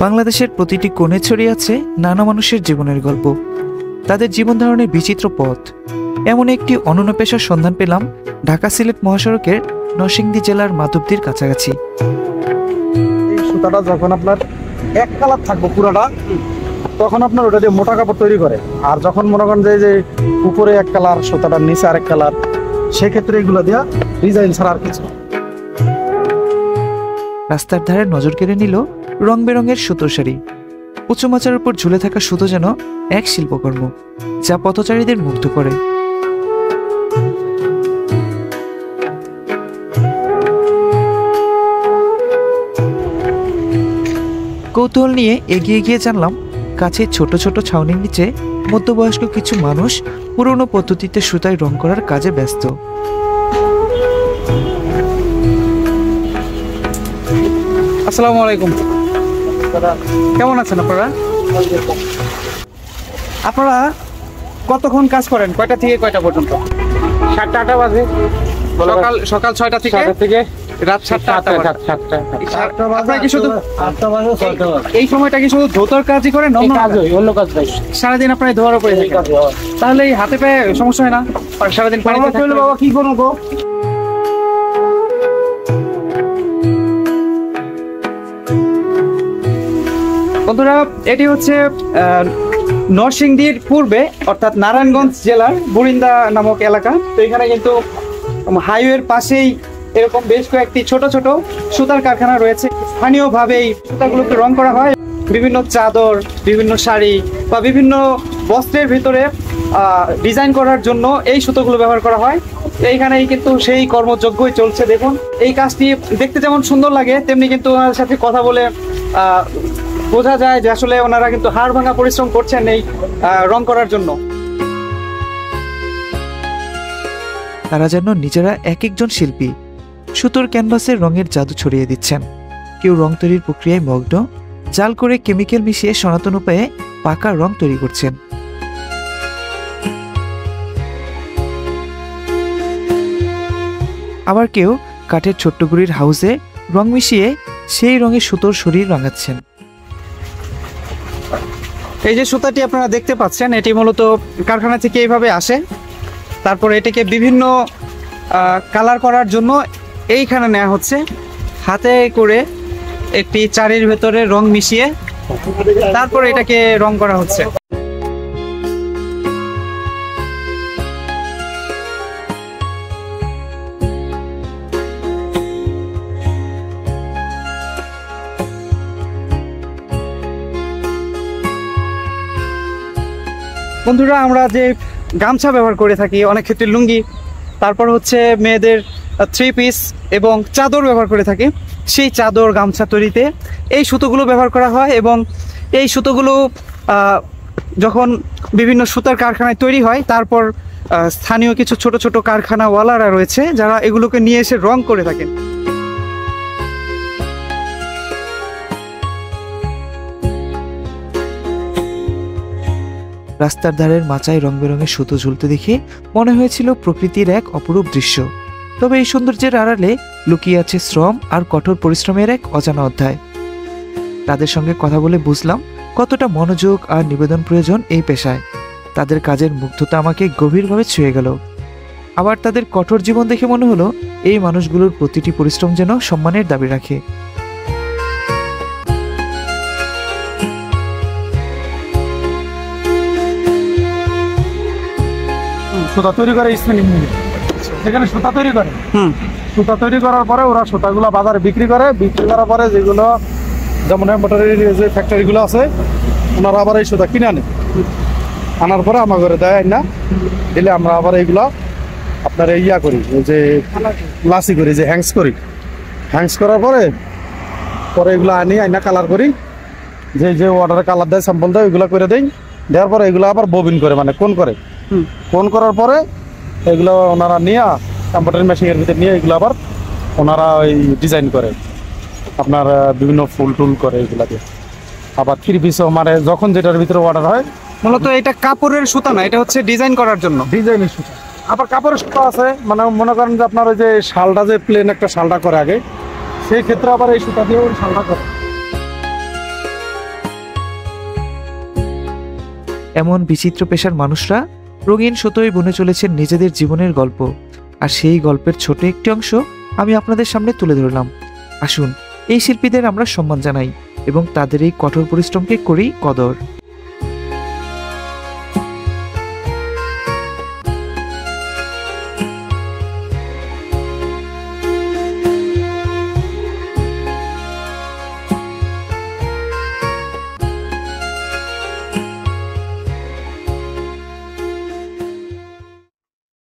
বাংলাদেশের প্রতিটি কোণে ছড়িয়ে আছে নানা মানুষের জীবনের গল্প, তাদের জীবন ধারণের বিচিত্র পথ। এমন একটি অনন্য পেশার সন্ধান পেলাম ঢাকা সিলেট মহাসড়কের নরসিংদী জেলার মাধবদীর কাছাকাছি। এই সুতাটা যখন আপনার এক কালার থাকবো পুরাটা, তখন আপনার ওটা দিয়ে মোটা কাপড় তৈরি করে। আর যখন মনে করেন যে উপরে এক কালার, সুতাটার নিচে আরেক কালার, সেক্ষেত্রে এগুলো দেওয়া ডিজাইন ছাড়া আর কিছু। রাস্তার ধারে নজর কেড়ে নিল রং বেরঙের সুতোর শাড়ি। উঁচু মাচার উপর ঝুলে থাকা সুতো যেন এক শিল্পকর্ম, যা পথচারীদের মুগ্ধ করে। কৌতূহল নিয়ে এগিয়ে গিয়ে জানলাম কাছে ছোট ছোট ছাউনির নিচে মধ্যবয়স্ক কিছু মানুষ পুরনো পদ্ধতিতে সুতায় রং করার কাজে ব্যস্ত। আসসালামু আলাইকুম, কেমন আছেন আপনারা? আপনারা কতক্ষণ কাজ করেন? কয়টা থেকে কয়টা পর্যন্ত? 7টা 8টা বাজে। সকাল 6টা থেকে রাত 7টা 8টা। আপনারা কি শুধু 8টা বাজে 6টা বাজে এই সময়টা কি শুধু ধোতার কাজই করেন? অন্য কাজ নাই। সারাদিন আপনারা ধোয়ার উপরে থাকেন, তাহলে এই হাতে পায়ে সমস্যা হয় না? আর সারাদিন পানিতে থাকলে বাবা কি করবো? বন্ধুরা, এটি হচ্ছে নরসিংদীর পূর্বে অর্থাৎ নারায়ণগঞ্জ জেলার বুরিন্দা নামক এলাকা। তো এখানে কিন্তু হাইওয়ের পাশেই এরকম বেশ কয়েকটি ছোট ছোট সুতার কারখানা রয়েছে। স্থানীয়ভাবেই সুতাগুলোকে রং করা হয়। বিভিন্ন চাদর, বিভিন্ন শাড়ি বা বিভিন্ন বস্ত্রের ভিতরে ডিজাইন করার জন্য এই সুতোগুলো ব্যবহার করা হয়। এইখানেই কিন্তু সেই কর্মযজ্ঞই চলছে। দেখুন, এই কাজটি দেখতে যেমন সুন্দর লাগে, তেমনি কিন্তু ওনার সাথে কথা বলে বোঝা যায় যে আসলে ওনারা কিন্তু হাড় ভাঙা পরিশ্রম করছেন এই রং করার জন্য। তারা যেন নিজেরা এক একজন শিল্পী, সুতোর ক্যানভাসের রঙের জাদু ছড়িয়ে দিচ্ছেন। কেউ রং তৈরির প্রক্রিয়ায় মগ্ন, জাল করে কেমিক্যাল মিশিয়ে সনাতন উপায়ে পাকা রং তৈরি করছেন। আবার কেউ কাঠের ছোট্ট গুড়ির হাউসে রং মিশিয়ে সেই রঙে সুতোর শরীর রাঙাচ্ছেন। এই যে সুতাটি আপনারা দেখতে পাচ্ছেন, এটি মূলত কারখানা থেকে এইভাবে আসে। তারপর এটাকে বিভিন্ন কালার করার জন্য এইখানে নেওয়া হচ্ছে। হাতে করে একটি চারির ভেতরে রং মিশিয়ে তারপর এটাকে রং করা হচ্ছে। বন্ধুরা, আমরা যে গামছা ব্যবহার করে থাকি, অনেক ক্ষেত্রে লুঙ্গি, তারপর হচ্ছে মেয়েদের 3 পিস এবং চাদর ব্যবহার করে থাকি। সেই চাদর, গামছা তৈরিতে এই সুতোগুলো ব্যবহার করা হয়। এবং এই সুতোগুলো যখন বিভিন্ন সুতার কারখানায় তৈরি হয়, তারপর স্থানীয় কিছু ছোট ছোট কারখানাওয়ালারা রয়েছে যারা এগুলোকে নিয়ে এসে রং করে থাকেন। রাস্তার ধারের মাচায় রং বেরঙের সুতো ঝুলতে দেখে মনে হয়েছিল প্রকৃতির এক অপরূপ দৃশ্য। তবে এই সৌন্দর্যের আড়ালে লুকিয়ে আছে শ্রম আর কঠোর পরিশ্রমের এক অজানা অধ্যায়। তাদের সঙ্গে কথা বলে বুঝলাম কতটা মনোযোগ আর নিবেদন প্রয়োজন এই পেশায়। তাদের কাজের মুগ্ধতা আমাকে গভীরভাবে ছুঁয়ে গেল। আবার তাদের কঠোর জীবন দেখে মনে হলো এই মানুষগুলোর প্রতিটি পরিশ্রম যেন সম্মানের দাবি রাখে। সুতা তৈরি করে এখানে সুতা তৈরি করে। সুতা তৈরি করার পরে ওরা সুতাগুলো বাজারে বিক্রি করে। বিক্রি করার পরে যেগুলো যেমন মোটরের যে ফ্যাক্টরিগুলো আছে, ওনারা আবার এই সুতা কিনে আনে। আনার পরে আমার ঘরে দেয় না দিলে আমরা আবার এইগুলো আপনার ইয়া করি, যে লাসি করি, যে হ্যাংস করি। হ্যাংস করার পরে এগুলো আনি আইনা কালার করি। যে যে অর্ডারে কালার দেয়, স্যাম্পল দেয়, ওইগুলো করে দেয়। দেওয়ার পরে এগুলো আবার ববিন করে, মানে কোন করে। কোন করার পরে এগুলো ওনারা নিয়ে কম্পিউটার মেশিনের ভিতরে নিয়ে এগুলো আবার ওনারা ওই ডিজাইন করে, আপনার বিভিন্ন ফুল টুল করে এগুলা দিয়ে। আবার 3 পিসও মানে যখন যেটার ভিতরে অর্ডার হয়। মূলত এটা কাপড়ের সুতা না, এটা হচ্ছে ডিজাইন করার জন্য ডিজাইনের সুতা। আবার কাপড়ের সুতা আছে, মানে মনে করেন যে আপনার ওই যে শালটা, যে প্লেন একটা শালটা করে আগে, সেই ক্ষেত্রে আবার এই সুতা দিয়ে ওই শালটা করে। এমন বিচিত্র পেশার মানুষরা রঙিন সুতোয় বুনে চলেছেন নিজেদের জীবনের গল্প। আর সেই গল্পের ছোট একটি অংশ আমি আপনাদের সামনে তুলে ধরলাম। আসুন এই শিল্পীদের আমরা সম্মান জানাই এবং তাদের এই কঠোর পরিশ্রমকে করি কদর।